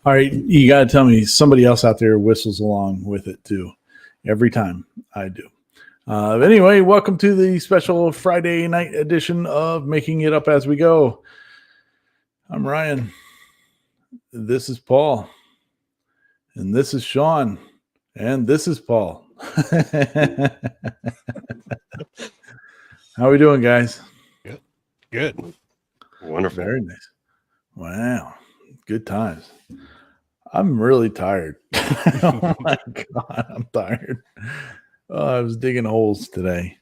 All right, you got to tell me somebody else out there whistles along with it too. Every time I do. Anyway, welcome to the special Friday night edition of Making It Up As We Go. I'm Ryan. This is Paul. And this is Sean. And this is Paul. How are we doing, guys? Good. Wonderful. Very nice. Wow. Good times. I'm really tired. Oh my God, I'm tired. I was digging holes today.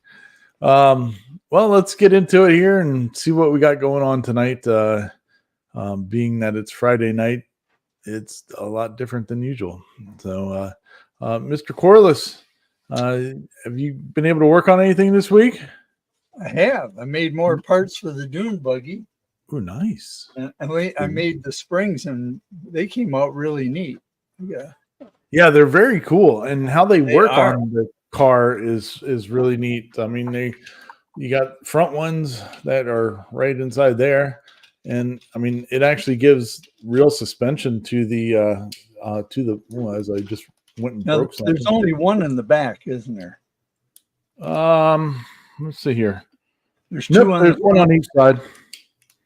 Well, let's get into it here and see what we got going on tonight. Being that it's Friday night, it's a lot different than usual. So, Mr. Corliss, have you been able to work on anything this week? I have. I made more parts for the dune buggy. Oh, nice. And I made the springs, and they came out really neat. Yeah, they're very cool, and how they work are. on the car is really neat. I mean, you got front ones that are right inside there, and I mean, it actually gives real suspension to the well, as I just went and Now, broke something. there's only one in the back, isn't there? Let's see here. There's two Nope, on there's one on each side.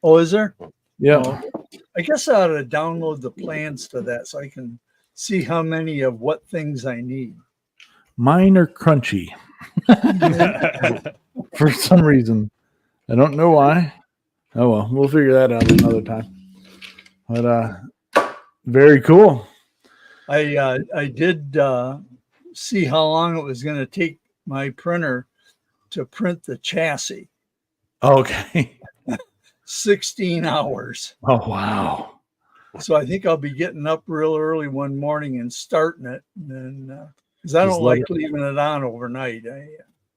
Oh, is there? Yeah. Oh, I guess I ought to download the plans to that so I can see how many of what things I need. Mine are crunchy for some reason. I don't know why. Oh well, we'll figure that out another time. But very cool. I did see how long it was going to take my printer to print the chassis. Okay. 16 hours. Oh wow. So I think I'll be getting up real early one morning and starting it. And because I Just don't let like leaving it on overnight.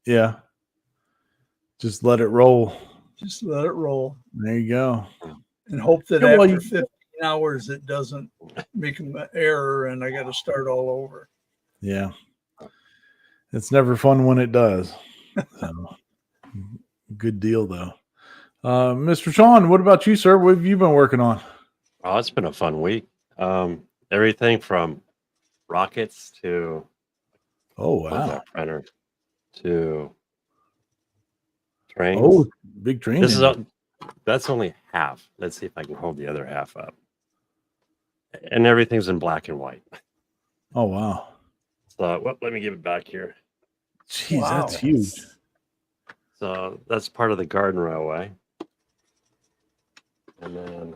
Yeah. Just let it roll. Just let it roll There you go. and hope that Yeah, well, after 15 hours it doesn't make an error and I got to start all over. Yeah. It's never fun when it does. So, good deal though. Mr. Sean, what about you, sir? What have you been working on? Oh, it's been a fun week. Everything from rockets to Oh wow. that printer to trains. Oh, big train. this is that's only half. Let's see if I can hold the other half up. And everything's in black and white. Oh wow. So let me give it back here. Jeez, Wow. that's huge. So that's part of the Garden Railway. And then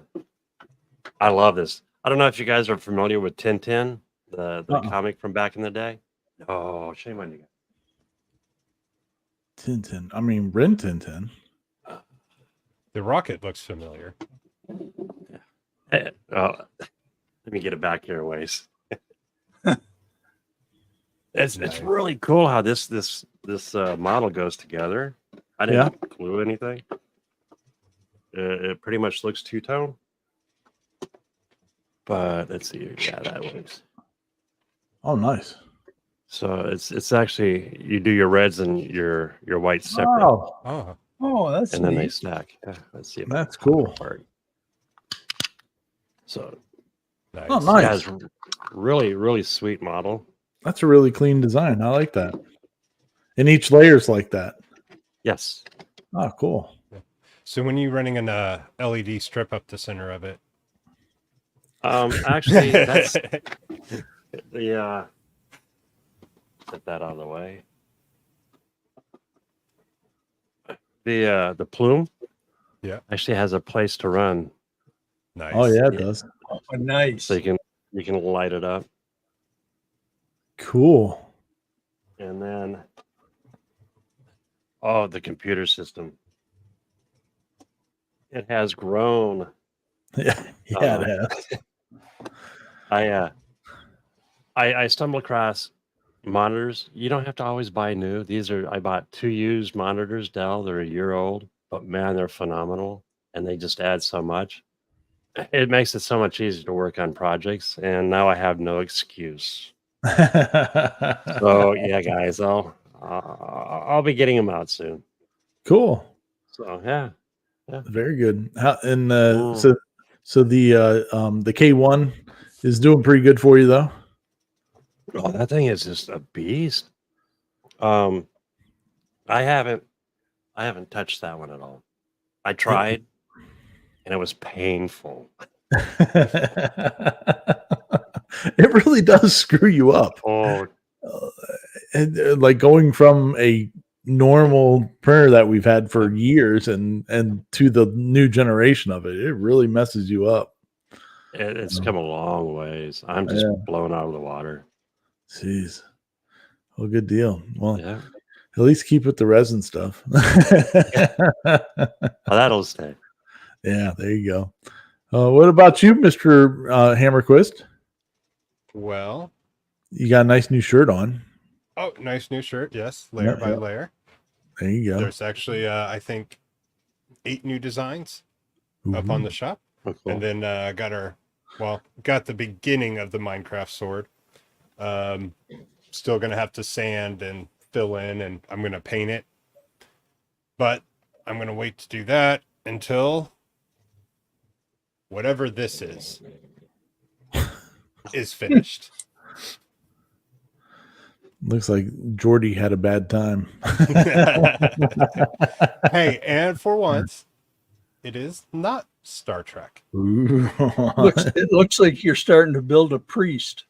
I love this. I don't know if you guys are familiar with Tintin, the comic from back in the day. Oh, shame on you. Tintin. I mean, Rin Tintin. The rocket looks familiar. Let me get it back here a ways. It's really cool how this model goes together. I didn't glue anything. It pretty much looks two-tone. But let's see. Yeah, that works. Oh, nice. So it's actually you do your reds and your whites separate, Oh, that's and then they neat. stack. Yeah, let's see. If That's cool. Part. So Nice. Oh, nice. yeah, it's really, really sweet model. That's a really clean design. I like that. And each layer's like that. Yes. Oh, cool. So when you're running an LED strip up the center of it, Actually, that's the get that out of the way. The plume, actually has a place to run, nice. Oh, yeah, it does. Oh, nice. so you can light it up, Cool. and then the computer system. It has grown. Yeah, it has. I stumbled across monitors. You don't have to always buy new. I bought 2 used monitors, Dell. They're a year old, but man, they're phenomenal, and they just add so much. It makes it so much easier to work on projects, and now I have no excuse. So yeah, guys, I'll be getting them out soon. Cool. So yeah. Very good. So the K1 is doing pretty good for you though. Oh, that thing is just a beast. I haven't touched that one at all. I tried, and it was painful. It really does screw you up. Oh, And like going from a normal printer that we've had for years and to the new generation of it, it really messes you up. it's come a long ways. I'm just blown out of the water. Jeez. Well, good deal. Well, Yeah, at least keep with the resin stuff. oh, that'll stay. Yeah, there you go. What about you, Mr. Hammerquist? Well, You got a nice new shirt on. oh, nice new shirt. Yes, layer by layer. There you go. There's actually, I think, 8 new designs up on the shop. Oh, cool. And then got the beginning of the Minecraft sword. Still going to have to sand and fill in, and I'm going to paint it. But I'm going to wait to do that until whatever this is finished. Looks like Jordy had a bad time. Hey, and for once, it is not Star Trek. Ooh. It looks like you're starting to build a priest.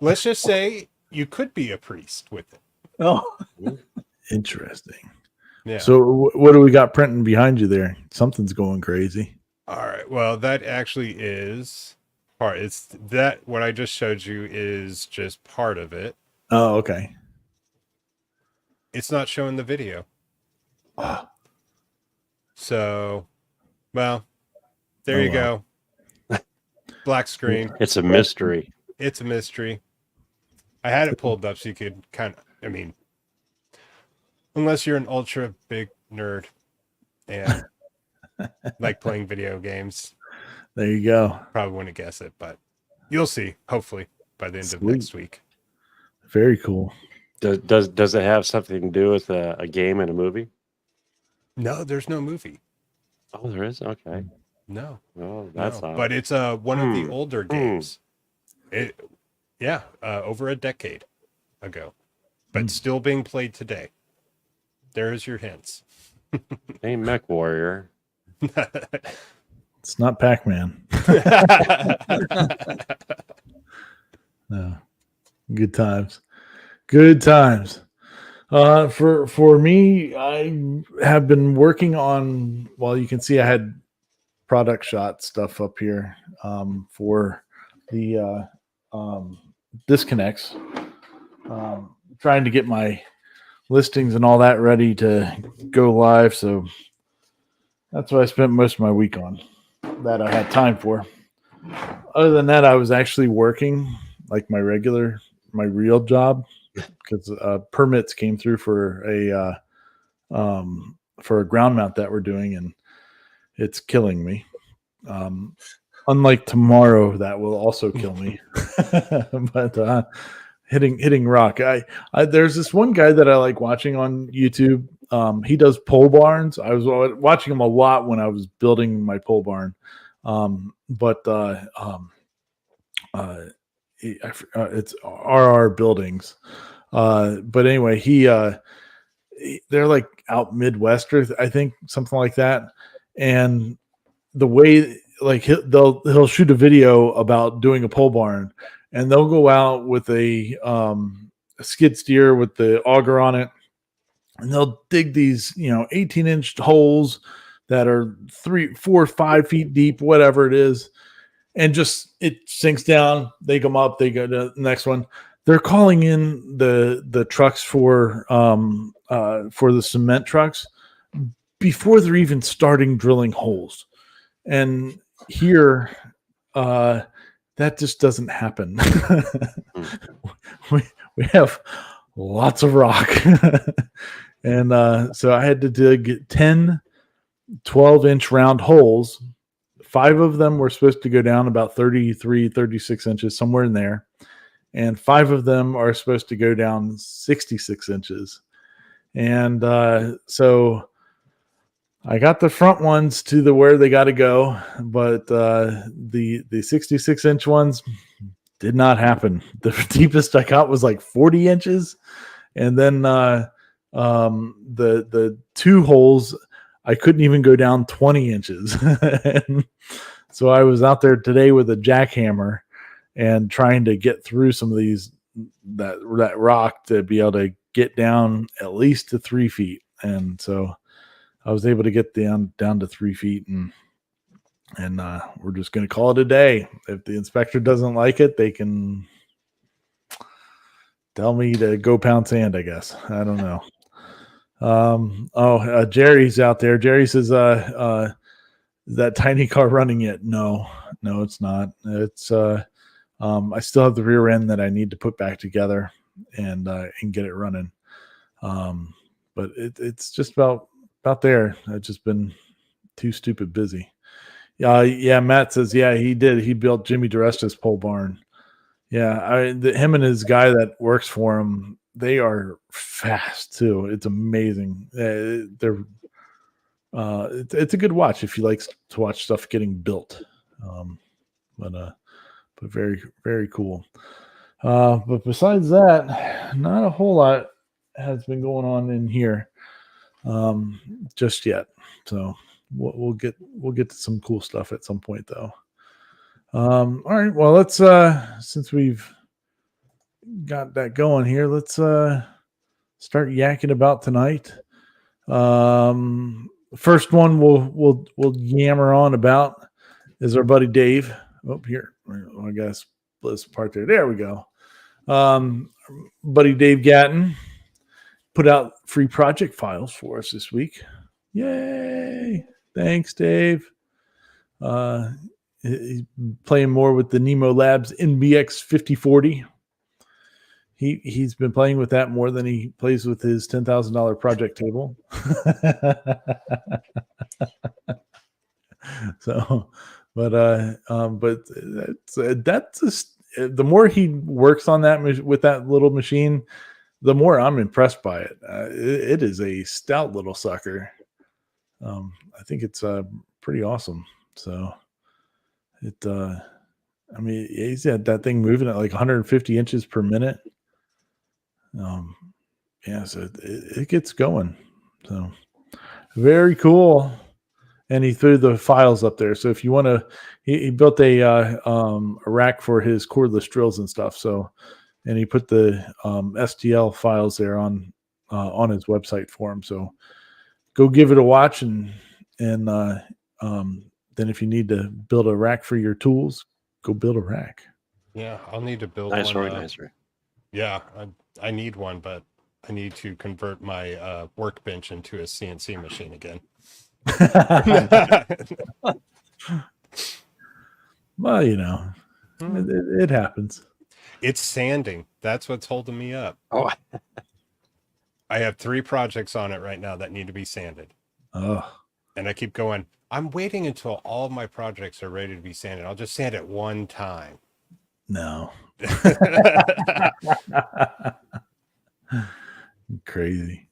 Let's just say you could be a priest with it. Oh, Interesting. Yeah. So what do we got printing behind you there? Something's going crazy. All right. Well, that actually is part. It's that what I just showed you is just part of it. Oh, okay. It's not showing the video. Ah. So, well, there you go. Black screen. It's a mystery. It's a mystery. I had it pulled up so you could unless you're an ultra big nerd and like playing video games, There you go. probably wouldn't guess it, but you'll see, hopefully, by the end of Sweet. next week. Very cool. Does it have something to do with a game and a movie? No, there's no movie. Oh, there is? Okay. No. Oh, that's No, odd. but it's one of the older games. Over a decade ago, but still being played today. There's your hints. Hey, Mech Warrior. It's not Pac-Man. No. Good times. Good times. For me, I have been working on, well, you can see I had product shot stuff up here for the disconnects. Trying to get my listings and all that ready to go live. So that's what I spent most of my week on, that I had time for. Other than that, I was actually working like my real job, because permits came through for a ground mount that we're doing, and it's killing me. Unlike tomorrow, that will also kill me. But hitting rock. I there's this one guy that I like watching on YouTube. He does pole barns. I was watching him a lot when I was building my pole barn. It's RR Buildings. But anyway, they're like out Midwest, I think, something like that. And the way, like, he'll shoot a video about doing a pole barn, and they'll go out with a skid steer with the auger on it, and they'll dig these 18-inch holes that are 3, 4, 5 feet deep, whatever it is, and just it sinks down. They come up, they go to the next one. They're calling in the trucks for the cement trucks before they're even starting drilling holes. And here, that just doesn't happen. we have lots of rock. And so I had to dig 10 12-inch round holes. 5 of them were supposed to go down about 33, 36 inches, somewhere in there. And 5 of them are supposed to go down 66 inches. And so I got the front ones to the where they got to go, but the 66-inch ones did not happen. The deepest I got was like 40 inches, and then the 2 holes I couldn't even go down 20 inches. And so I was out there today with a jackhammer and trying to get through some of that rock to be able to get down at least to 3 feet. And so I was able to get down to 3 feet, and we're just going to call it a day. If the inspector doesn't like it, they can tell me to go pound sand, I guess. I don't know. Jerry's out there. Jerry says, is that tiny car running yet? No, it's not. It's I still have the rear end that I need to put back together and get it running. But it's just about there. I've just been too stupid busy. Yeah. Matt says, yeah, he did. He built Jimmy DeResta's pole barn. Yeah. Him and his guy that works for him, they are fast too. It's amazing. It's a good watch if you like to watch stuff getting built. But very, very cool. But besides that, not a whole lot has been going on in here just yet. So we'll get to some cool stuff at some point though. All right. Well, let's since we've got that going here, let's start yakking about tonight. First one we'll yammer on about is our buddy Dave. Oh, here. I guess this part there. There we go. Buddy Dave Gatton put out free project files for us this week. Yay! Thanks, Dave. He's playing more with the Nemo Labs NBX 5040. He's been playing with that more than he plays with his $10,000 project table. So, but that's just, the more he works on that with that little machine, the more I'm impressed by it. It is a stout little sucker. I think it's pretty awesome. So he's had that thing moving at like 150 inches per minute. So it gets going. So very cool. And he threw the files up there. So if you want to, he built a rack for his cordless drills and stuff. So, and he put the STL files there on his website for him. So go give it a watch, and then if you need to build a rack for your tools, go build a rack. Yeah, I'll need to build nice one. organizer. Yeah, I need one, but I need to convert my workbench into a CNC machine again. Well, it happens. It's sanding. That's what's holding me up. Oh, I have 3 projects on it right now that need to be sanded. Oh, And I keep going, I'm waiting until all of my projects are ready to be sanded. I'll just sand it one time. no. Crazy.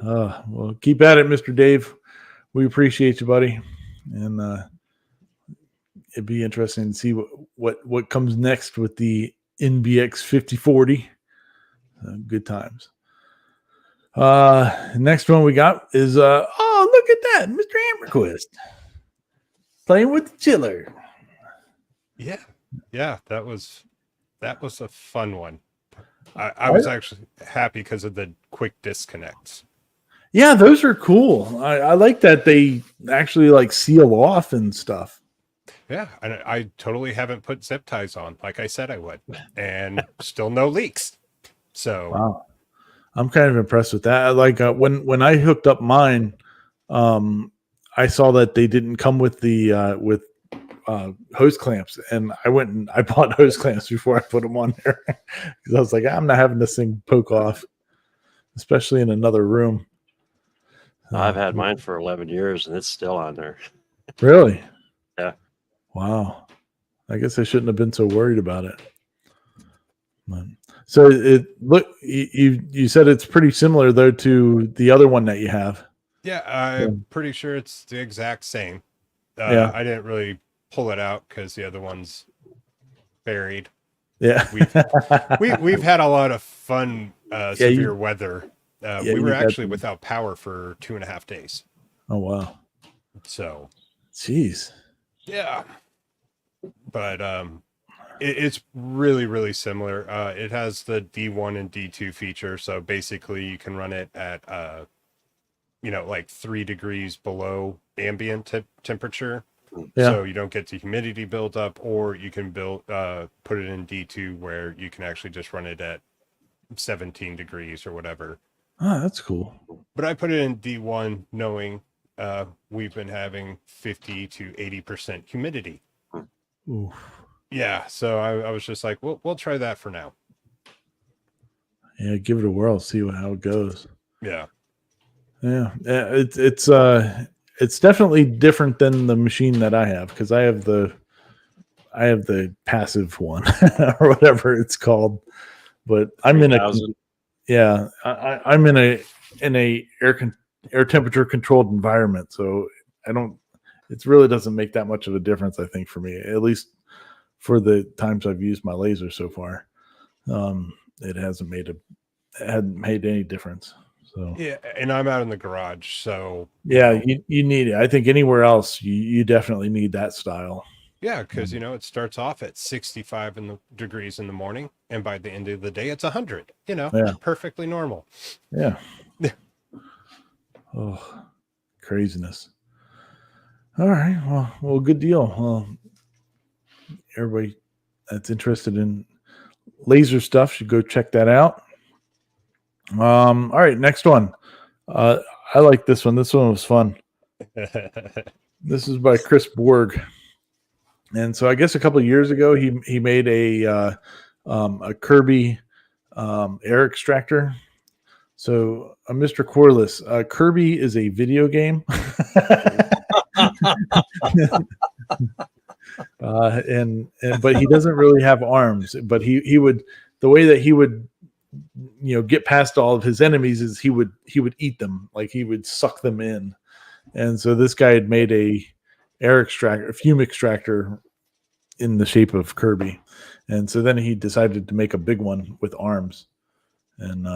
Well, keep at it, Mr. Dave. We appreciate you, buddy. And it'd be interesting to see what comes next with the NBX 5040. Good times. Next one we got is look at that, Mr. Amberquist playing with the chiller. Yeah, that was a fun one. I was actually happy because of the quick disconnects. Yeah, those are cool. I like that they actually like seal off and stuff. Yeah, and I totally haven't put zip ties on like I said I would, and still no leaks. So wow, I'm kind of impressed with that. Like when I hooked up mine, I saw that they didn't come with the hose clamps, and I went and I bought hose clamps before I put them on there because I was like, I'm not having this thing poke off, especially in another room. I've had mine for 11 years and it's still on there. Really? Yeah. Wow. I guess I shouldn't have been so worried about it. So it look you said it's pretty similar though to the other one that you have. Yeah, I'm pretty sure it's the exact same. Yeah. I didn't really pull it out because the other one's buried. Yeah. We've had a lot of fun severe weather. yeah, We were you've had actually some- without power for 2.5 days. Oh wow. So Jeez. yeah, but it's really really similar. It has the D1 and D2 feature, so basically you can run it at like 3 degrees below ambient temperature. Yeah. So you don't get the humidity buildup, or you can put it in D2 where you can actually just run it at 17 degrees or whatever. Oh, that's cool. But I put it in D1 knowing we've been having 50 to 80% humidity. Oof. Yeah, so I was just like, we'll try that for now. Yeah, give it a whirl, see how it goes. Yeah. Yeah, it's definitely different than the machine that I have because I have the passive one or whatever it's called. But I'm in a 3000. yeah, I'm in a air temperature controlled environment, so it really doesn't make that much of a difference, I think, for me, at least for the times I've used my laser so far. It hadn't made any difference. So Yeah, and I'm out in the garage, so yeah, you need it. I think anywhere else you definitely need that style. yeah, because it starts off at 65 degrees in the morning, and by the end of the day, it's 100. Yeah. Perfectly normal. Yeah. Oh, craziness. All right. Well, good deal. Well, everybody that's interested in laser stuff should go check that out. All right, next one. I like this one. This one was fun. This is by Chris Borg. And so I guess a couple of years ago, he made a Kirby air extractor. So, Mr. Corliss, Kirby is a video game, but he doesn't really have arms. But he would, the way that he would, get past all of his enemies is he would eat them, like he would suck them in. And so this guy had made a fume extractor in the shape of Kirby. And so then he decided to make a big one with arms. And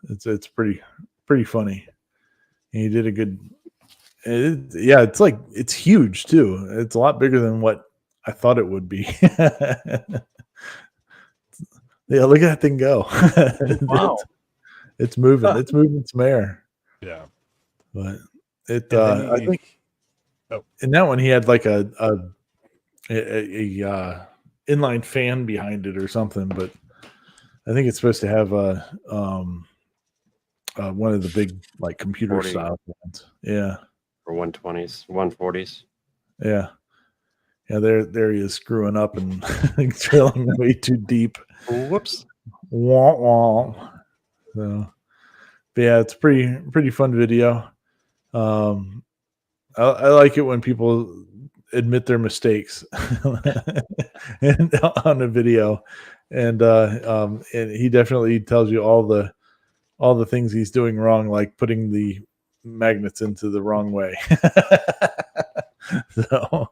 it's pretty funny. And he did a good it's huge too. It's a lot bigger than what I thought it would be. Yeah, look at that thing go. Wow. It's moving. It's moving some air. Yeah. But it And then I think in that one he had like a inline fan behind it or something, but I think it's supposed to have one of the big like computer 40. style ones. Yeah. Or 120s, 140s. Yeah. Yeah, there he is screwing up and drilling way too deep. Whoops. Wah, wah. So, but yeah, it's pretty fun video. I like it when people admit their mistakes and on a video, and he definitely tells you all the things he's doing wrong, like putting the magnets into the wrong way. So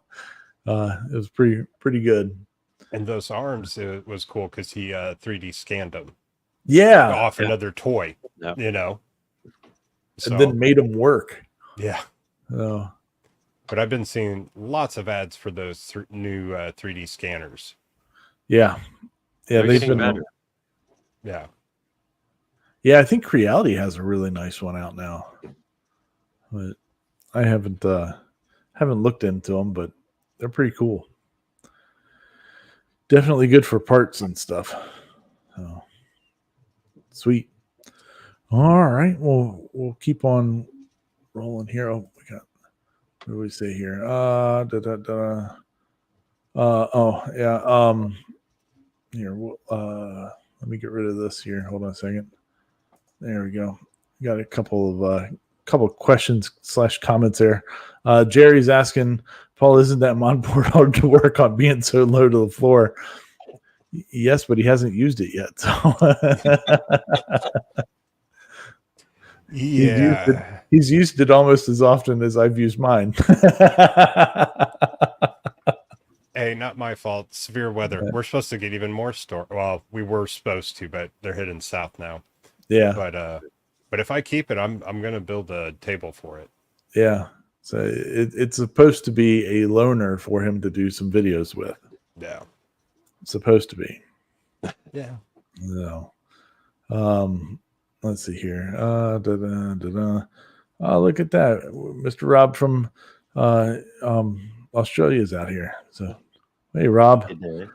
it was pretty good. And those arms, it was cool because he 3D scanned them Yeah, off another toy, Yep. So, and then made them work. yeah. So, But I've been seeing lots of ads for those new 3D scanners. yeah, They're they've getting been better. Yeah. Yeah, I think Creality has a really nice one out now, but I haven't looked into them, but they're pretty cool. Definitely good for parts and stuff. So sweet. All right, well we'll keep on rolling here. Oh, we got what do we say here? Here. Let me get rid of this here. Hold on a second. There we go. Got a couple of questions / comments there. Jerry's asking, Paul, isn't that monitor hard to work on being so low to the floor? Yes, but he hasn't used it yet. So Yeah. he's used it almost as often as I've used mine. Hey, not my fault. Severe weather. We're supposed to get even more storm. Well, we were supposed to, but they're heading south now. Yeah, But if I keep it, I'm gonna build a table for it. yeah. So it's supposed to be a loaner for him to do some videos with. Yeah. It's supposed to be. Yeah. So, let's see here. Oh, look at that. Mr. Rob from Australia is out here. So, hey, Rob. Good day.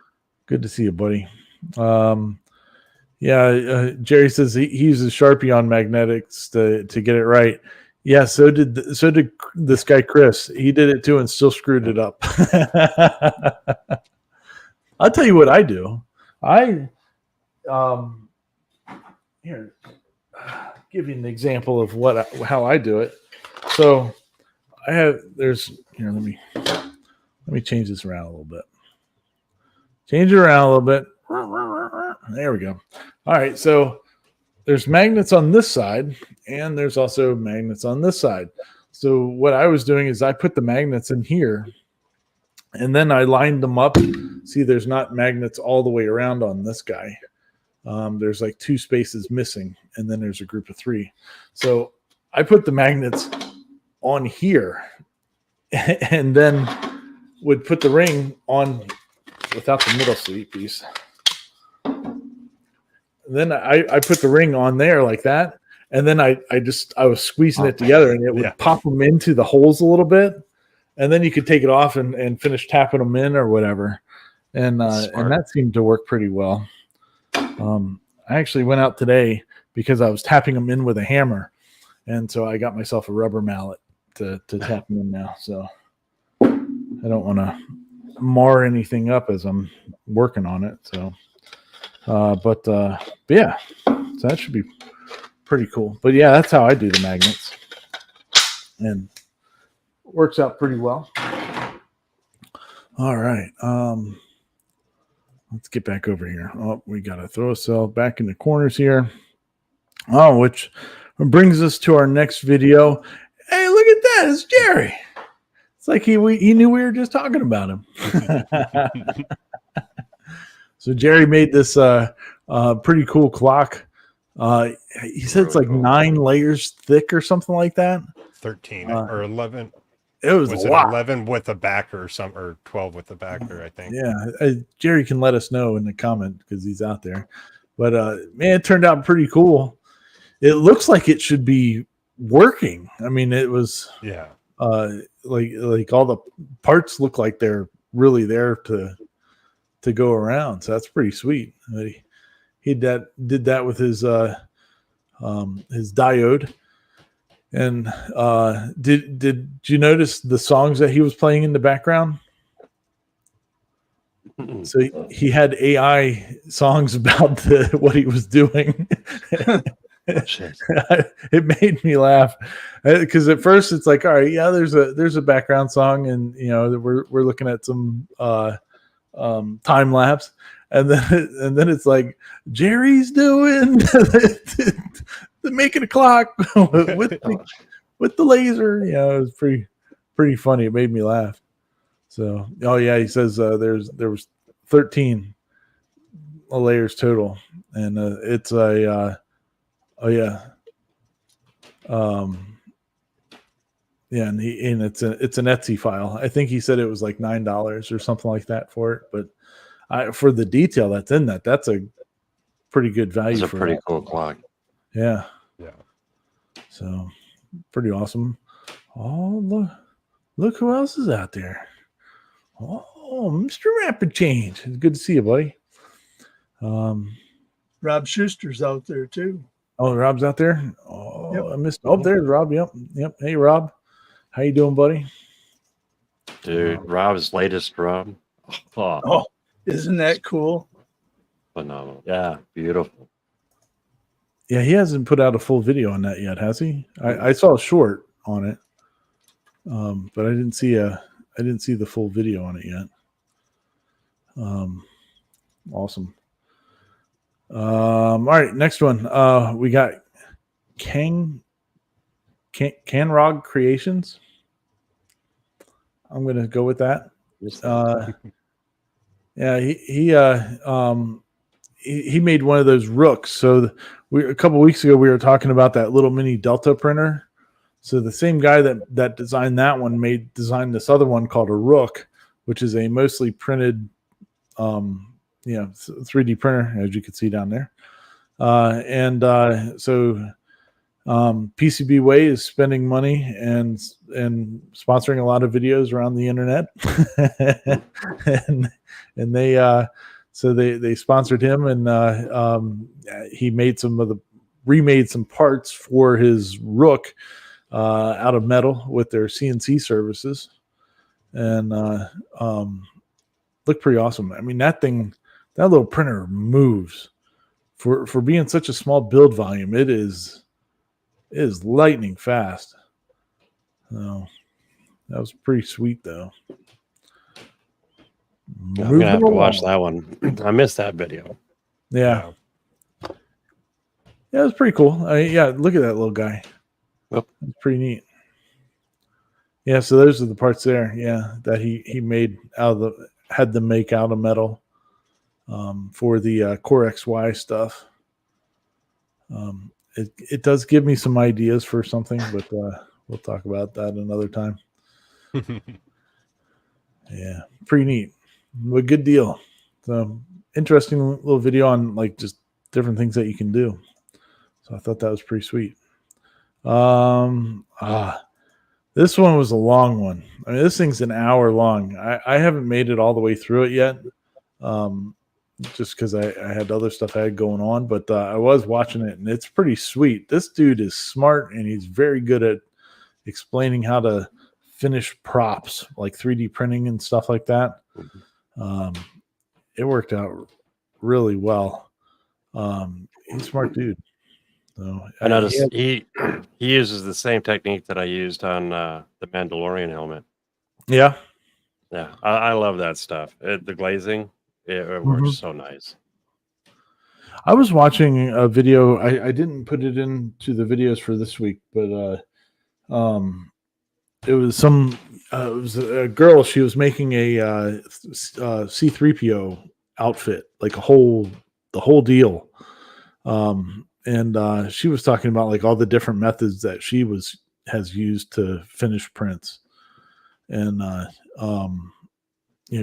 Good to see you, buddy. Jerry says he uses Sharpie on magnetics to get it right. Yeah, so did this guy Chris. He did it too and still screwed it up. I'll tell you what I do. Here, give you an example of how I do it. So let me change this around a little bit. Change it around a little bit. There we go. All right, so there's magnets on this side and there's also magnets on this side. So what I was doing is I put the magnets in here and then I lined them up. See, there's not magnets all the way around on this guy. There's like 2 spaces missing, and then there's a group of 3. So I put the magnets on here and then would put the ring on without the middle sleeve piece. And then I put the ring on there like that. And then I was squeezing it together and it would pop them into the holes a little bit. And then you could take it off and finish tapping them in or whatever. And that seemed to work pretty well. I actually went out today because I was tapping them in with a hammer. And so I got myself a rubber mallet to tap them in now. So I don't want to mar anything up as I'm working on it. So, but yeah, so that should be pretty cool. But yeah, that's how I do the magnets. And works out pretty well. All right. Let's get back over here. Oh, we got to throw ourselves back in the corners here. Oh, which brings us to our next video. Hey, look at that. It's Jerry. It's like he knew we were just talking about him. So Jerry made this pretty cool clock. He said it's like 9 layers thick or something like that. 13 or 11. It was it a lot. 11 with a backer or 12 with a backer, I think. Yeah, Jerry can let us know in the comment because he's out there. But man, it turned out pretty cool. It looks like it should be working. I mean, it was like all the parts look like they're really there to go around. So that's pretty sweet. He did that with his diode. And did you notice the songs that he was playing in the background? So he had AI songs about what he was doing. It made me laugh because at first it's like, all right, yeah, there's a background song, and we're looking at some time lapse, and then it's like Jerry's doing the making a clock with the laser. It was pretty funny. It made me laugh. So, oh yeah, he says there was 13 layers total, and it's a and it's an Etsy file. I think he said it was like $9 or something like that for it, but for the detail that's in that's a pretty good value. It's a pretty cool clock. Yeah. So Pretty awesome. Oh, look who else is out there. Oh, Mr. Rapid Change. It's good to see you, buddy. Rob Schuster's out there too. Oh, Rob's out there. Oh, Yep. I missed. Oh, there's Rob. Yep. Hey, Rob. How you doing, buddy? Dude, Rob's latest drum. Oh, Oh, isn't that cool? phenomenal. Yeah, beautiful. Yeah, he hasn't put out a full video on that yet, has he? I saw a short on it, but I didn't see the full video on it yet. Awesome. All right, next one. We got Canrog Creations. I'm gonna go with that. Just Yeah, he made one of those rooks. So a couple weeks ago we were talking about that little mini Delta printer. So the same guy that designed that one designed this other one called a Rook, which is a mostly printed 3D printer, as you can see down there. So PCBWay is spending money and sponsoring a lot of videos around the internet. and they sponsored him, and he made remade some parts for his Rook out of metal with their CNC services, and looked pretty awesome. I mean, that little printer moves for being such a small build volume. It is lightning fast. So that was pretty sweet, though. I'm gonna have to watch that one. I missed that video. Yeah, it was pretty cool. Look at that little guy. Yep. It's pretty neat. Yeah, so those are the parts there. Yeah, that he made had them make out of metal for the Core XY stuff. It does give me some ideas for something, but we'll talk about that another time. Yeah, pretty neat. A good deal. So interesting little video on like just different things that you can do. So I thought that was pretty sweet. This one was a long one. I mean, this thing's an hour long. I haven't made it all the way through it yet. Just because I had other stuff I had going on, but I was watching it, and it's pretty sweet. This dude is smart, and he's very good at explaining how to finish props, like 3D printing and stuff like that. It worked out really well. He's a smart dude. So I noticed he uses the same technique that I used on the Mandalorian helmet. Yeah. Yeah, I love that stuff. The glazing, it works so nice. I was watching a video. I didn't put it into the videos for this week, but it was a girl. She was making a C-3PO outfit, like the whole deal. And she was talking about like all the different methods that she has used to finish prints. And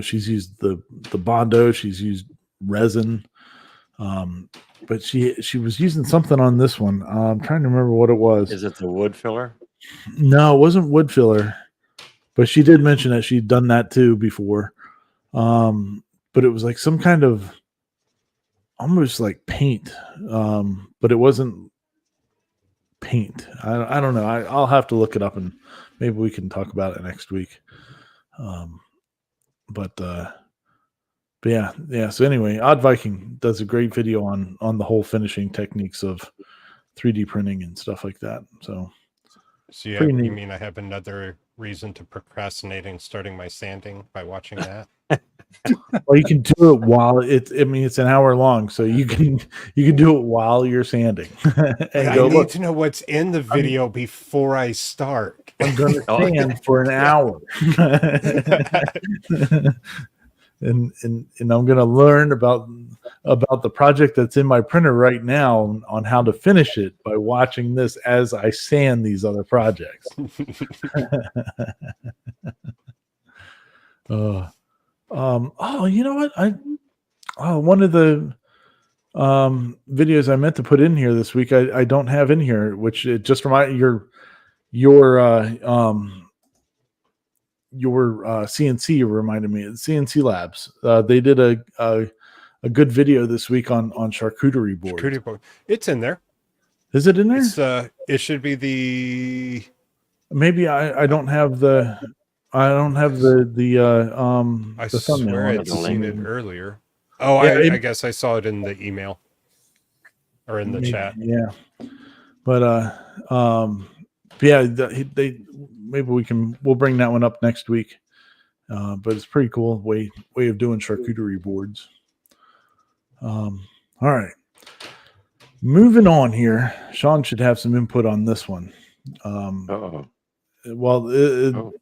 she's used the Bondo, she's used resin, but she was using something on this one. I'm trying to remember what it was. Is it the wood filler? No, it wasn't wood filler, but she did mention that she'd done that too before. But it was like some kind of almost like paint, but it wasn't paint. I don't know. I'll have to look it up, and maybe we can talk about it next week. But yeah. So anyway, Odd Viking does a great video on the whole finishing techniques of 3D printing and stuff like that. So yeah, you mean I have another reason to procrastinate and starting my sanding by watching that? Well, you can do it while it's an hour long, so you can do it while you're sanding. And I need to know what's in the video before I start. I'm going to sand for an hour. and I'm going to learn about the project that's in my printer right now on how to finish it by watching this as I sand these other projects. You know what? One of the videos I meant to put in here this week, I don't have in here, which it just reminded your CNC reminded me. CNC Labs. They did a good video this week on charcuterie boards. Charcuterie board. It's in there. Is it in there? It should be the. Maybe I don't have the. I don't have the I the thumbnail swear on I'd it. seen it earlier. Oh, Yeah, I guess I saw it in the email or in the chat. Yeah, but they maybe we'll bring that one up next week. But it's pretty cool way of doing charcuterie boards. All right. Moving on here. Sean should have some input on this one. Uh-oh. Well, Oh.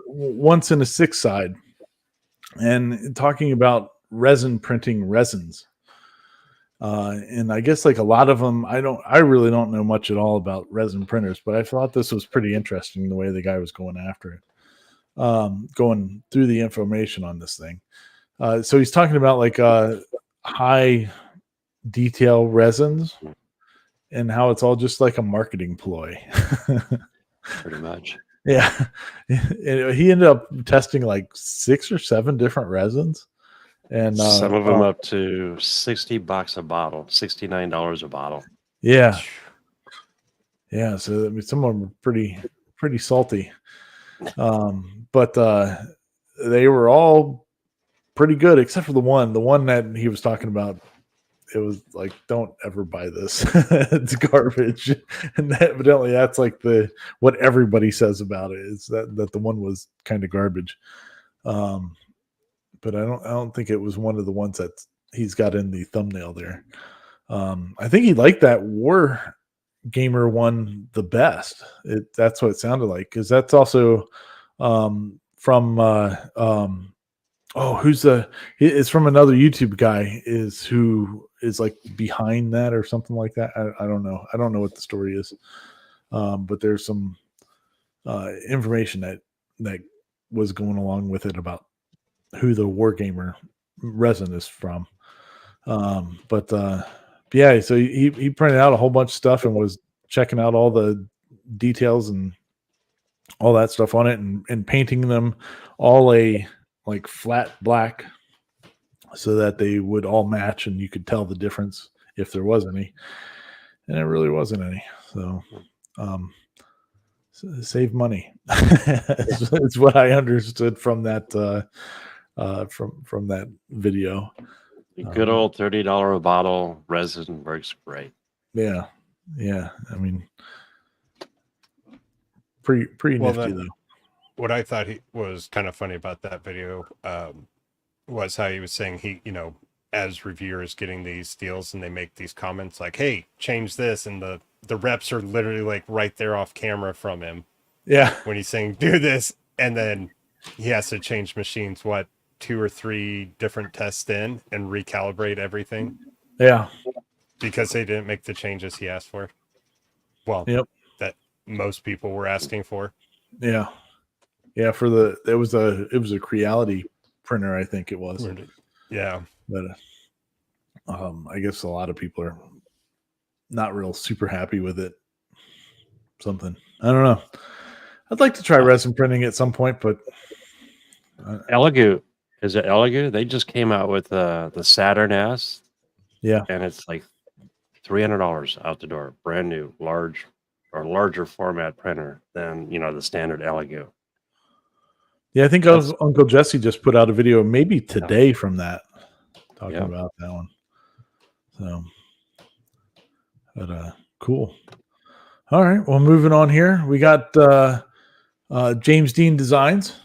once in a six side, and talking about resin printing resins. And I guess like a lot of them, I really don't know much at all about resin printers, but I thought this was pretty interesting the way the guy was going after it, going through the information on this thing. So he's talking about like high detail resins and how it's all just like a marketing ploy. Pretty much. Yeah. He ended up testing like 6 or 7 different resins. And some of them up to $60 a bottle, $69 a bottle. Yeah. Yeah. So I mean, some of them were pretty salty. But they were all pretty good except for the one that he was talking about. It was like, don't ever buy this. It's garbage. And evidently that's like what everybody says about it is that the one was kind of garbage. But I don't think it was one of the ones that he's got in the thumbnail there. I think he liked that War Gamer one the best. That's what it sounded like, because that's also from it's from another YouTube guy who is like behind that or something like that. I don't know. I don't know what the story is. But there's some information that was going along with it about who the Wargamer resin is from. But yeah, so he printed out a whole bunch of stuff and was checking out all the details and all that stuff on it and painting them all a like flat black so that they would all match and you could tell the difference if there was any. And there really wasn't any. So save money. It's what I understood from that from that video. Good old $30 a bottle resin works great. Yeah. I mean, pretty Well, nifty though. What I thought was kind of funny about that video was how he was saying he, as reviewers getting these deals and they make these comments like, "Hey, change this," and the reps are literally like right there off camera from him. Yeah. When he's saying do this, and then he has to change machines 2 or 3 different tests in and recalibrate everything. Yeah. Because they didn't make the changes he asked for. Well, yep. That most people were asking for. Yeah. Yeah, it was a Creality printer, I think it was. Yeah. But I guess a lot of people are not real super happy with it. Something. I don't know. I'd like to try resin printing at some point, but Elegoo. Is it Elegoo? They just came out with the Saturn S. Yeah. And it's like $300 out the door. Brand new, larger format printer than the standard Elegoo. Yeah, I think Uncle Jesse just put out a video maybe today from that, talking about that one. So, but cool. All right, well, moving on here, we got James Dean Designs.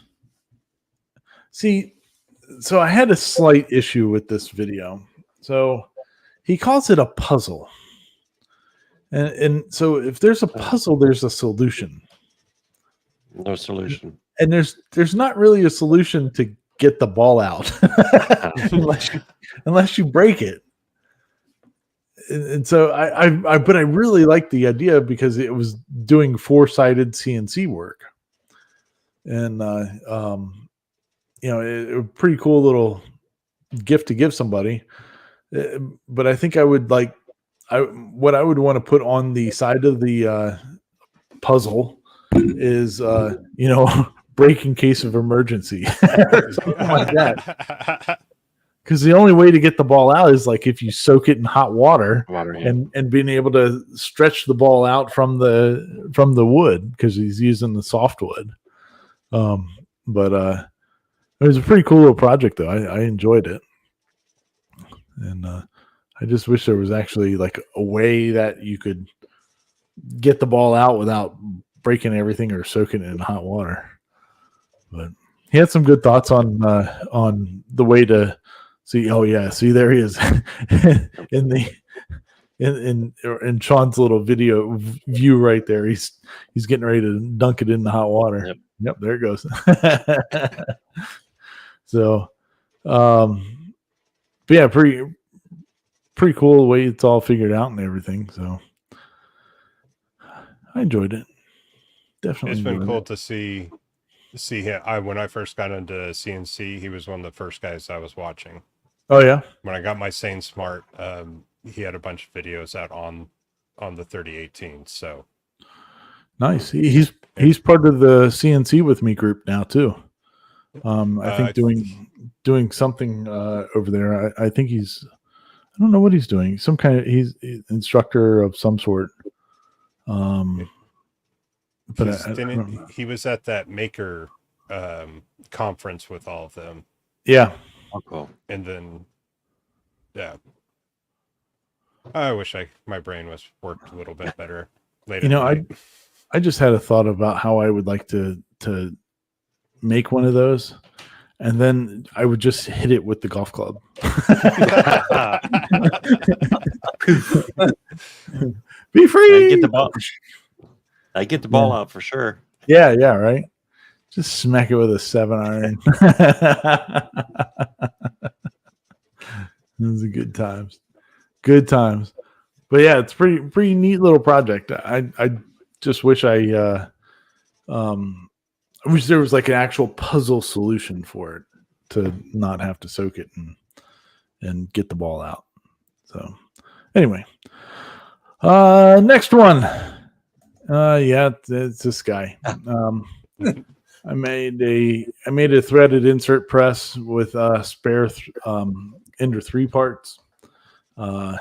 See, so I had a slight issue with this video. So he calls it a puzzle, and so if there's a puzzle, there's a solution. No solution. And there's not really a solution to get the ball out unless you break it. And so I really liked the idea because it was doing 4-sided CNC work, and a pretty cool little gift to give somebody. But I think I would what I would want to put on the side of the puzzle is break in case of emergency or something like that. Because the only way to get the ball out is like if you soak it in hot water, and being able to stretch the ball out from the wood, because he's using the softwood. But it was a pretty cool little project though. I enjoyed it, and I just wish there was actually like a way that you could get the ball out without breaking everything or soaking it in hot water. But he had some good thoughts on the way to See, oh yeah, see there he is in the in Sean's little video view right there. He's getting ready to dunk it in the hot water. Yep, there it goes. So, but yeah, pretty cool the way it's all figured out and everything. So, I enjoyed it. Definitely, It's been enjoyed cool it. to see him. When I first got into CNC, he was one of the first guys I was watching. Oh yeah, When I got my Sane Smart, he had a bunch of videos out on the 3018. So nice. He's part of the CNC with me group now too. I think doing something over there. I think he's. I don't know what he's doing. Some kind of he's instructor of some sort. But he was at that maker conference with all of them. Yeah. Oh, cool. And then, yeah, I wish my brain was worked a little bit better later. I just had a thought about how I would like to make one of those, and then I would just hit it with the golf club. Be free. I get the ball out for sure. Yeah, right. Just smack it with a 7-iron. Those are good times. Good times. But yeah, it's pretty neat little project. I just wish I wish there was like an actual puzzle solution for it to not have to soak it and get the ball out. So anyway, next one. Yeah, it's this guy. I made a threaded insert press with spare Ender 3 parts. Yeah,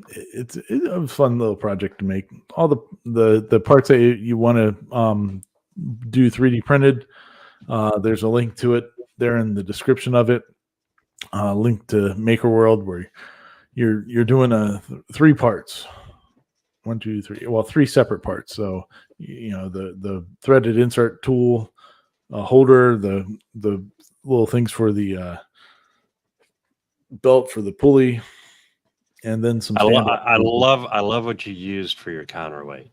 it's a fun little project to make. All the parts that you want to do 3D printed. There's a link to it there in the description of it. Link to Maker World where you're doing 3 parts. 1, 2, 3. Well, 3 separate parts. So the threaded insert tool, holder, the little things for the belt for the pulley, and then some. I love what you used for your counterweight.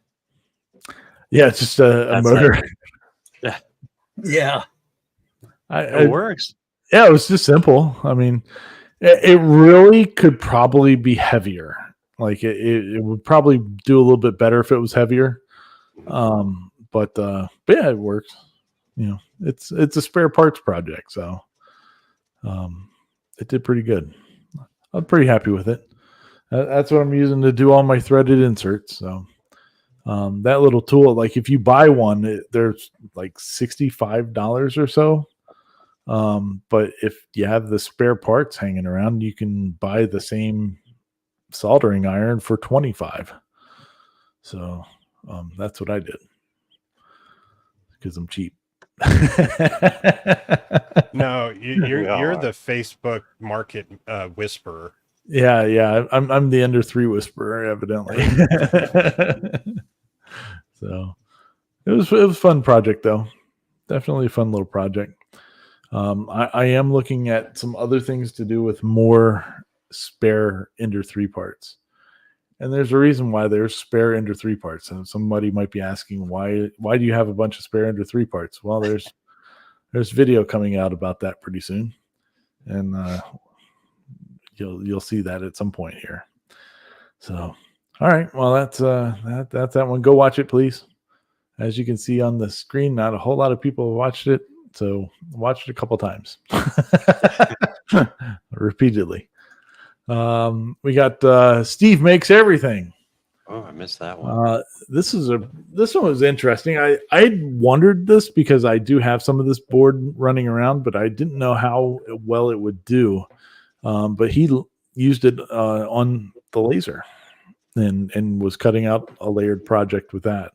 Yeah, it's just a motor. Yeah. It works. Yeah, it was just simple. I mean, it really could probably be heavier. Like it would probably do a little bit better if it was heavier. But yeah, it works. It's a spare parts project, so it did pretty good. I'm pretty happy with it. That's what I'm using to do all my threaded inserts. So that little tool, like if you buy one, there's like $65 or so. But if you have the spare parts hanging around, you can buy the same soldering iron for $25. So that's what I did because I'm cheap. No, you're the Facebook market whisperer. Yeah. I'm the Ender 3 whisperer, evidently. So it was a fun project, though. Definitely a fun little project. I am looking at some other things to do with more spare Ender 3 parts. And there's a reason why there's spare Ender 3 parts. And somebody might be asking, why do you have a bunch of spare Ender 3 parts? Well, there's video coming out about that pretty soon. And you'll see that at some point here. So, all right. Well, that's that one. Go watch it, please. As you can see on the screen, not a whole lot of people watched it. So watch it a couple times. Repeatedly. We got Steve Makes Everything. Oh, I missed that one. This one was interesting. I wondered this because I do have some of this board running around, but I didn't know how well it would do. But he used it on the laser and was cutting out a layered project with that.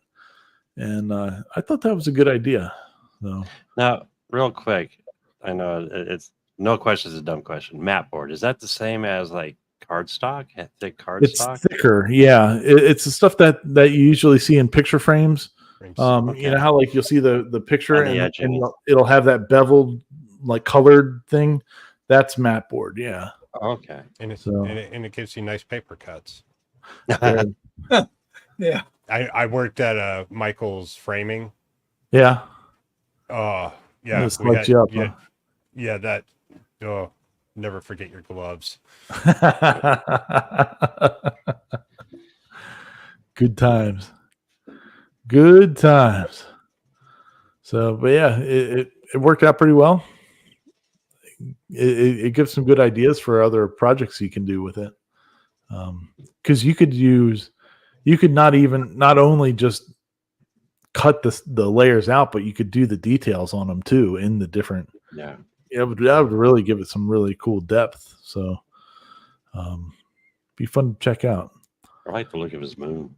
And I thought that was a good idea. So now, real quick, I know it's no question is a dumb question. Mat board, is that the same as like cardstock? Thick cardstock? It's thicker, yeah. It's the stuff that you usually see in picture frames. Rings. You know how like you'll see the picture On the and edging. it'll have that beveled like colored thing. That's mat board. Yeah. Okay. And it, So- and it gives you nice paper cuts. Good. Yeah. I worked at Michael's framing. Yeah. Oh yeah, This lights you up, yeah, huh? yeah. That never forget your gloves. Good times. Good times. So, but yeah, it worked out pretty well. It gives some good ideas for other projects you can do with it. Because you could not only just cut the layers out, but you could do the details on them too in the different. Yeah. That would really give it some really cool depth. So, be fun to check out. I like the look of his moon.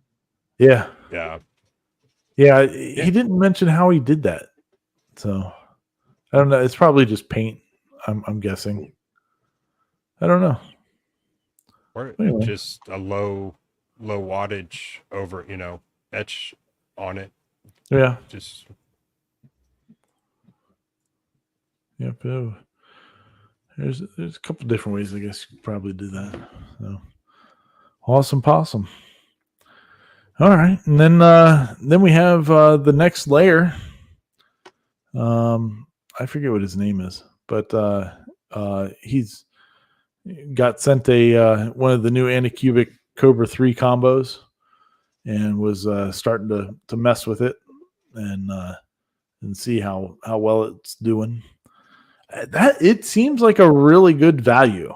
Yeah. Yeah, Yeah, he didn't mention how he did that. So I don't know. It's probably just paint, I'm guessing. I don't know. or Anyway. just a low wattage over, etch on it. Yeah. Just Yep. Oh. There's a couple different ways I guess you could probably do that. So awesome possum. All right. And then we have the next layer. I forget what his name is, but he's got sent a one of the new Anycubic Cobra 3 combos and was starting to mess with it and see how well it's doing. That it seems like a really good value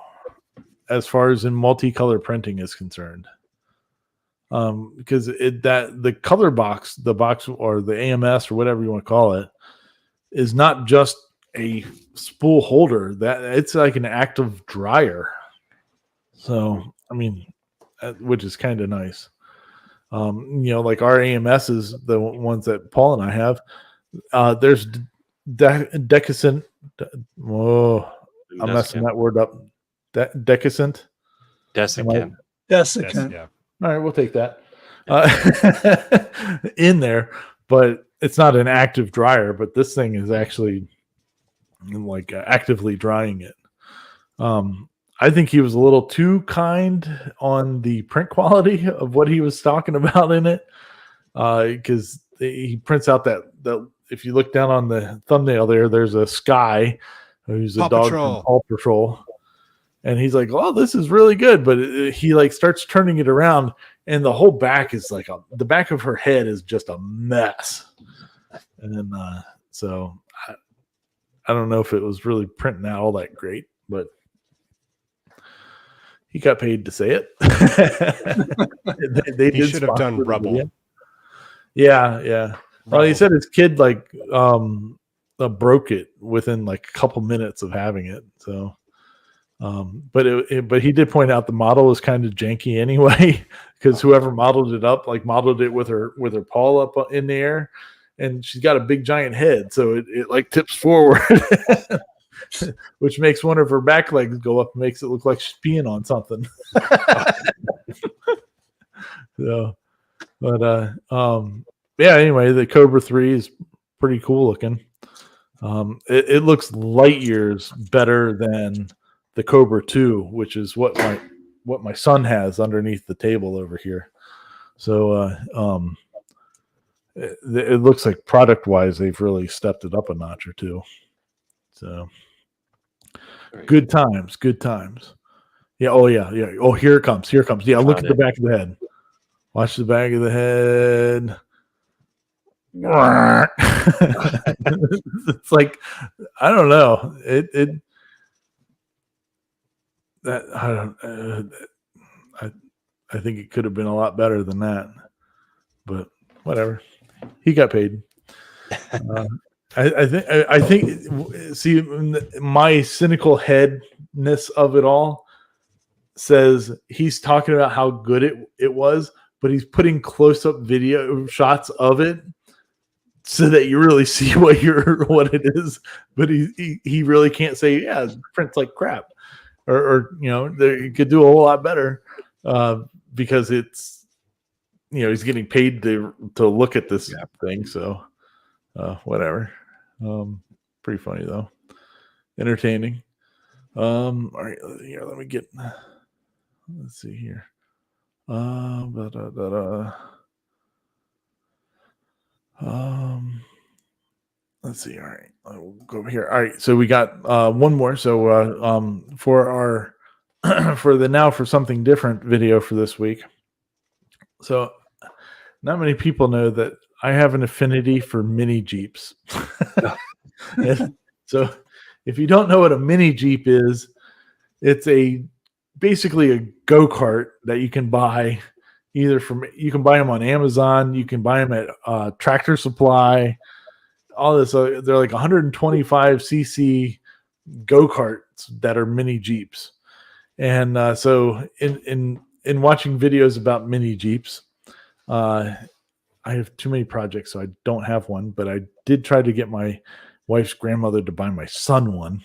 as far as in multicolor printing is concerned. Because the color box, the box or the AMS or whatever you want to call it, is not just a spool holder. That it's like an active dryer. So I mean, which is kind of nice. Like our AMSs, the ones that Paul and I have, there's decusant. Oh, I'm messing that word up. Decusant. Desiccant. Desiccant. yeah. All right, we'll take that in there, but it's not an active dryer. But this thing is actually like actively drying it. I think he was a little too kind on the print quality of what he was talking about in it, because he prints out that if you look down on the thumbnail there's a Sky who's a Paw dog Patrol. from Paw Patrol. And he's like, "Oh, this is really good," but he like starts turning it around, and the whole back is like the back of her head is just a mess. And so I don't know if it was really printing out all that great, but he got paid to say it. they He should have sponsor done the Rubble. video. Yeah. Well, he said his kid like broke it within like a couple minutes of having it. So. But he did point out the model was kind of janky anyway, because whoever modeled it up modeled it with her paw up in the air, and she's got a big giant head, so it like tips forward, which makes one of her back legs go up and makes it look like she's peeing on something. So, but yeah. Anyway, the Cobra 3 is pretty cool looking. It looks light years better than the Cobra 2, which is what my son has underneath the table over here. So it looks like product wise they've really stepped it up a notch or two. So good times. Yeah. Oh yeah. Oh, here it comes. Yeah, look at the back of the head. Watch the back of the head. It's like, I don't know. I think it could have been a lot better than that, but whatever. He got paid. I think. See, my cynical headness of it all says he's talking about how good it was, but he's putting close up video shots of it so that you really see what it is. But he really can't say, yeah, it prints like crap. Or you could do a whole lot better because it's he's getting paid to look at this thing. So whatever. Pretty funny though. Entertaining. All right, here, let me get. Let's see here. Let's see. All right, I will go over here. All right, so we got one more. So for our for something different video for this week. So not many people know that I have an affinity for mini Jeeps. So if you don't know what a mini Jeep is, it's basically a go-kart that you can buy you can buy them on Amazon, you can buy them at Tractor Supply, all this. They're like 125cc go-karts that are mini Jeeps. And so in watching videos about mini Jeeps, I have too many projects, so I don't have one, but I did try to get my wife's grandmother to buy my son one.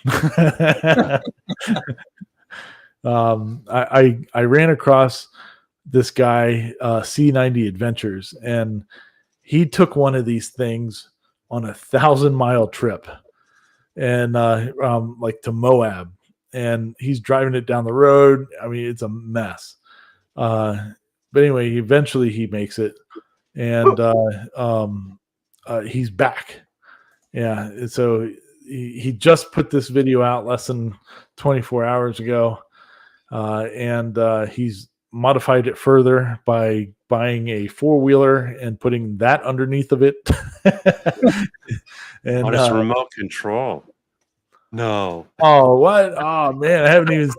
I ran across this guy, C90 Adventures, and he took one of these things on a 1,000-mile trip, and like to Moab, and he's driving it down the road. I mean, it's a mess. But anyway, eventually he makes it, and he's back. Yeah, so he just put this video out less than 24 hours ago, and he's modified it further by buying a four-wheeler and putting that underneath of it. And it's remote control. No. Oh, what? Oh man, I haven't even.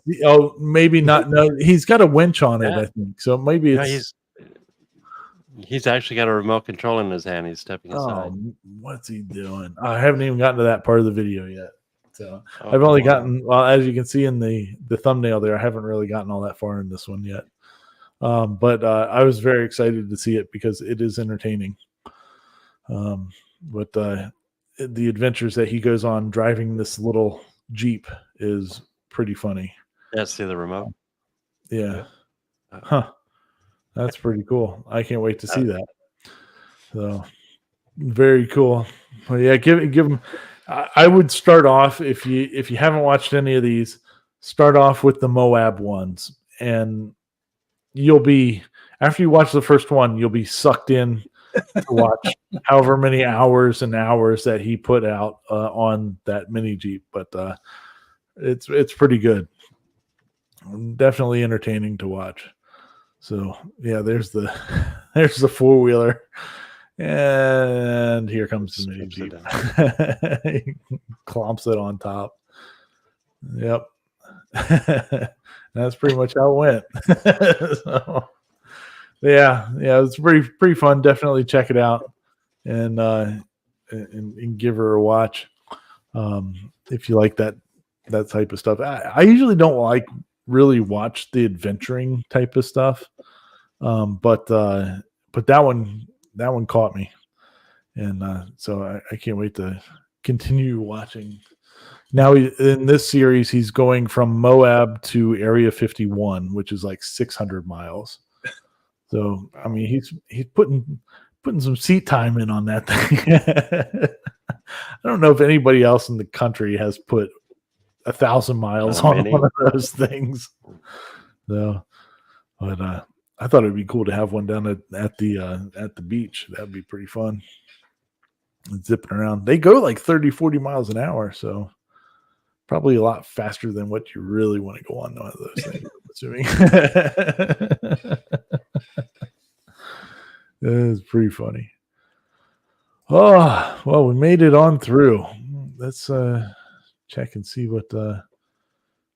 Maybe not. No, he's got a winch on it. I think so. Maybe it's. He's actually got a remote control in his hand. He's stepping aside. What's he doing? I haven't even gotten to that part of the video yet. So I've only gotten, well, as you can see in the thumbnail there, I haven't really gotten all that far in this one yet. But I was very excited to see it because it is entertaining. But the adventures that he goes on driving this little Jeep is pretty funny. Yeah, see the remote? Yeah. Huh. That's pretty cool. I can't wait to see that. So very cool. Well, yeah, give him. I would start off if you haven't watched any of these, start off with the Moab ones, and you'll be, after you watch the first one, you'll be sucked in to watch however many hours and hours that he put out on that mini Jeep. But it's pretty good. Definitely entertaining to watch. So yeah, there's the four-wheeler, and here comes the mini Jeep. He clomps it on top. Yep. That's pretty much how it went. So, yeah, it's pretty fun. Definitely check it out and give her a watch if you like that type of stuff. I usually don't really watch the adventuring type of stuff, but that one caught me, and so I can't wait to continue watching. Now in this series, he's going from Moab to Area 51, which is like 600 miles. So I mean, he's putting some seat time in on that thing. I don't know if anybody else in the country has put 1,000 miles on one of those things. So, but I thought it'd be cool to have one down at the beach. That'd be pretty fun. Zipping around. They go like 30-40 miles an hour, so probably a lot faster than what you really want to go on one of those things, I'm assuming. It's pretty funny. Oh, well, we made it on through. Let's check and see what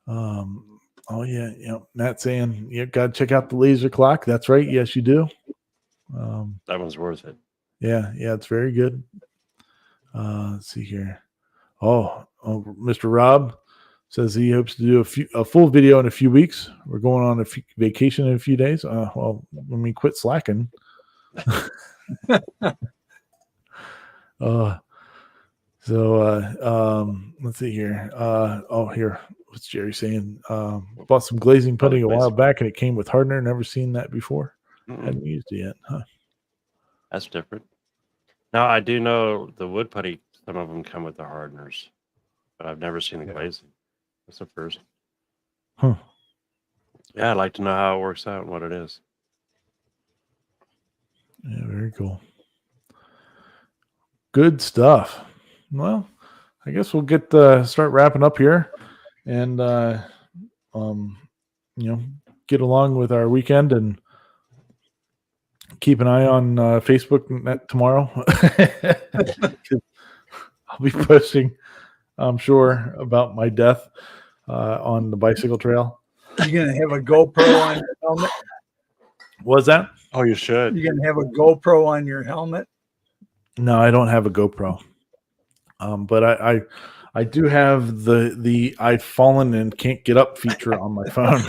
oh yeah, Matt saying you gotta check out the laser clock. That's right, yes you do. That one's worth it. Yeah, it's very good. Let's see here. Oh, Mr. Rob says he hopes to do a full video in a few weeks. We're going on a vacation in a few days. Well, let me quit slacking. Let's see here. Here, what's Jerry saying? Bought some glazing pudding a while back, and it came with hardener. Never seen that before. Hadn't used it yet. Huh. That's different. Now I do know the wood putty. Some of them come with the hardeners, but I've never seen the glazing. That's the first. Huh. Yeah, I'd like to know how it works out and what it is. Yeah, very cool. Good stuff. Well, I guess we'll get start wrapping up here, and get along with our weekend and keep an eye on Facebook tomorrow. I'll be posting, I'm sure, about my death on the bicycle trail. You're gonna have a GoPro on your helmet. Was that? Oh, you should. You're gonna have a GoPro on your helmet. No, I don't have a GoPro. But I do have the I've fallen and can't get up feature on my phone.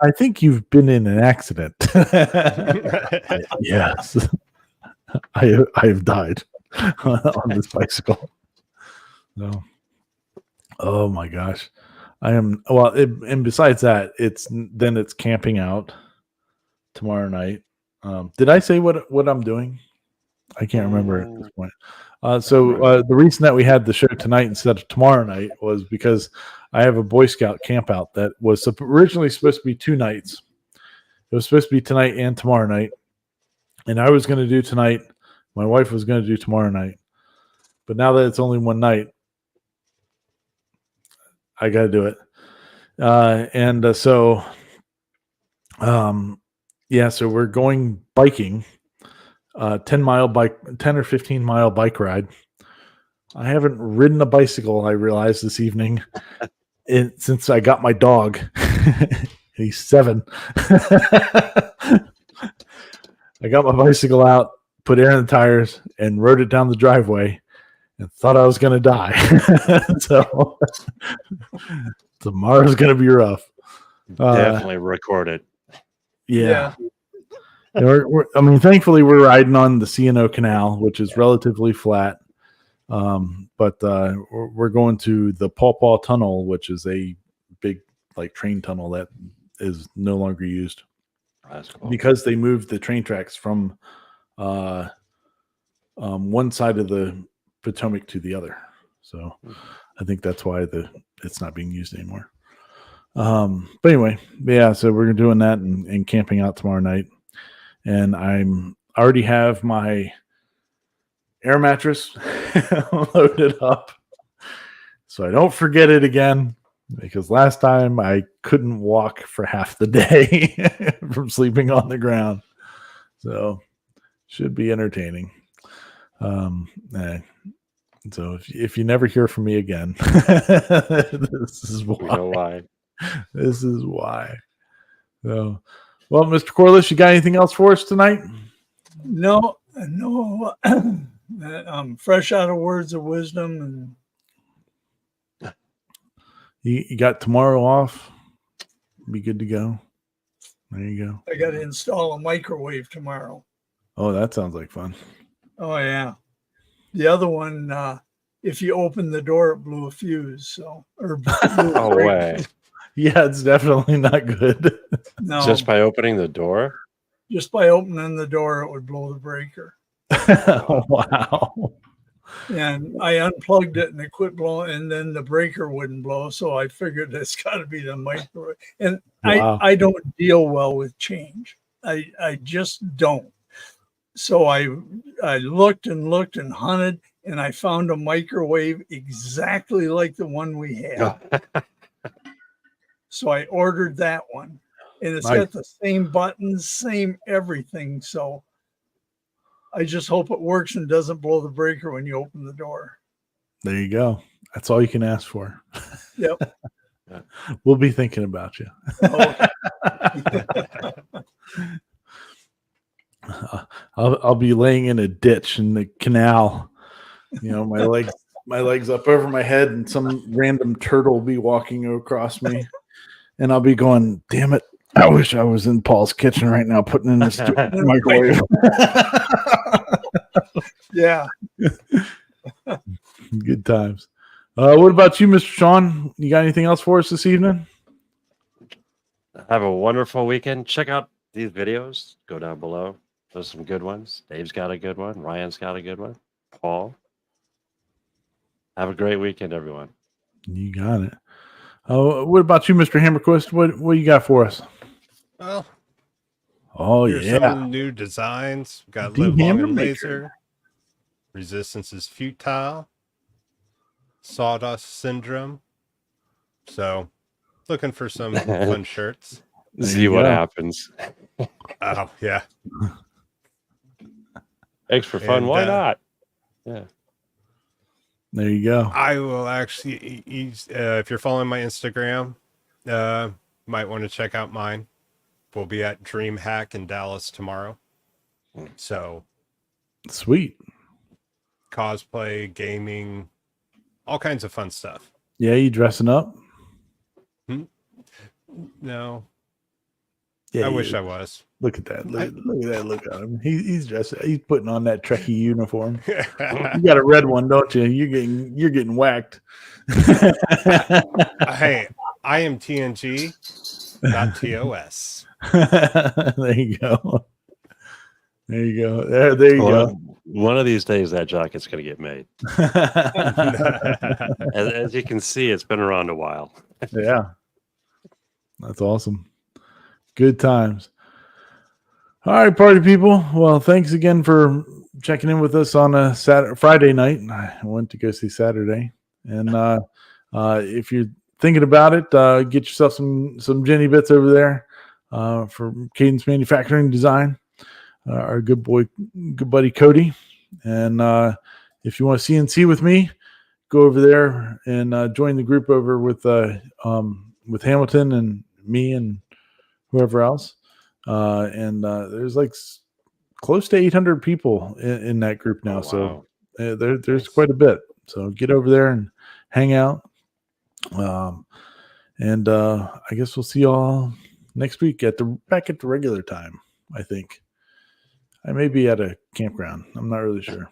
I think you've been in an accident. Yes. I have died on this bicycle. So, oh my gosh. I am and besides that, it's camping out tomorrow night. Did I say what I'm doing? I can't remember at this point. So the reason that we had the show tonight instead of tomorrow night was because I have a Boy Scout camp out that was originally supposed to be 2 nights. It was supposed to be tonight and tomorrow night. And I was going to do tonight. My wife was going to do tomorrow night. But now that it's only 1 night, I got to do it. So we're going biking. 10 or 15 mile bike ride. I haven't ridden a bicycle, I realized this evening, since I got my dog. He's 7. I got my bicycle out, put air in the tires, and rode it down the driveway and thought I was going to die. So tomorrow's going to be rough. Definitely record it. Yeah. Thankfully, we're riding on the C&O Canal, which is relatively flat. But we're going to the Paw Paw Tunnel, which is a big train tunnel that is no longer used. That's cool. Because they moved the train tracks from one side of the Potomac to the other. So I think that's why it's not being used anymore. But anyway, yeah, so we're doing that and camping out tomorrow night. And I already have my air mattress loaded up so I don't forget it again, because last time I couldn't walk for half the day from sleeping on the ground. So should be entertaining. So if you never hear from me again, this is why. We know why. This is why. So, well, Mr. Corliss, you got anything else for us tonight? No. I'm fresh out of words of wisdom, and You got tomorrow off. Be good to go. There you go. I got to install a microwave tomorrow. Oh, that sounds like fun. Oh yeah. The other one, if you open the door, it blew a fuse. So, or blew a No breaker. way. Yeah, it's definitely not good. No, Just by opening the door? just by opening the door, it would blow the breaker. Wow. And I unplugged it and it quit blowing, and then the breaker wouldn't blow. So I figured it's got to be the microwave. And Wow. I don't deal well with change. I just don't. So I looked and hunted, and I found a microwave exactly like the one we had. So I ordered that one, and it's Nice. got the same buttons, same everything. So I just hope it works and doesn't blow the breaker when you open the door. There you go. That's all you can ask for. Yep. We'll be thinking about you. I'll be laying in a ditch in the canal. My legs up over my head, and some random turtle will be walking across me, and I'll be going, "Damn it! I wish I was in Paul's kitchen right now, putting in this microwave." Yeah. Good times. What about you, Mr. Sean? You got anything else for us this evening? Have a wonderful weekend. Check out these videos. Go down below. There's some good ones. Dave's got a good one. Ryan's got a good one. Paul. Have a great weekend, everyone. You got it. Oh, what about you, Mr. Hammerquist? What you got for us? Well, Oh here's some of yeah, the new designs. We've got The Live Long Hammer and Maker. Laser. Resistance is Futile. Sawdust Syndrome. So, looking for some fun shirts. See you what go. happens. Oh, yeah. Thanks for fun. And, Why not? Yeah. there you go. I will actually, if you're following my Instagram, might want to check out mine. We'll be at DreamHack in Dallas tomorrow. So, Sweet. cosplay, gaming, all kinds of fun stuff. Yeah, you dressing up? No, Yeah, I wish I was. Look at that. Look at that. Look at him. He's dressed. He's putting on that Trekkie uniform. You got a red one, don't you? You're getting whacked. Hey, I am TNG, not TOS. There you go. There you go. There you go. One of these days, that jacket's going to get made. As you can see, it's been around a while. Yeah. That's awesome. Good times. All right, party people. Well, thanks again for checking in with us on a Friday night. I went to go see Saturday. And if you're thinking about it, get yourself some Jenny bits over there for Cadence Manufacturing Design. Our good buddy Cody. And if you want to CNC with me, go over there and join the group over with Hamilton and me and whoever else. There's like close to 800 people in that group now. Oh, So wow. there's Nice. quite a bit. So get over there and hang out. I guess we'll see y'all next week back at the regular time. I think I may be at a campground. I'm not really sure.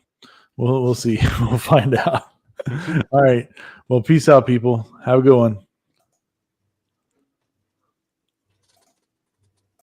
We'll see. We'll find out. All right. Well, peace out, people. Have a good one.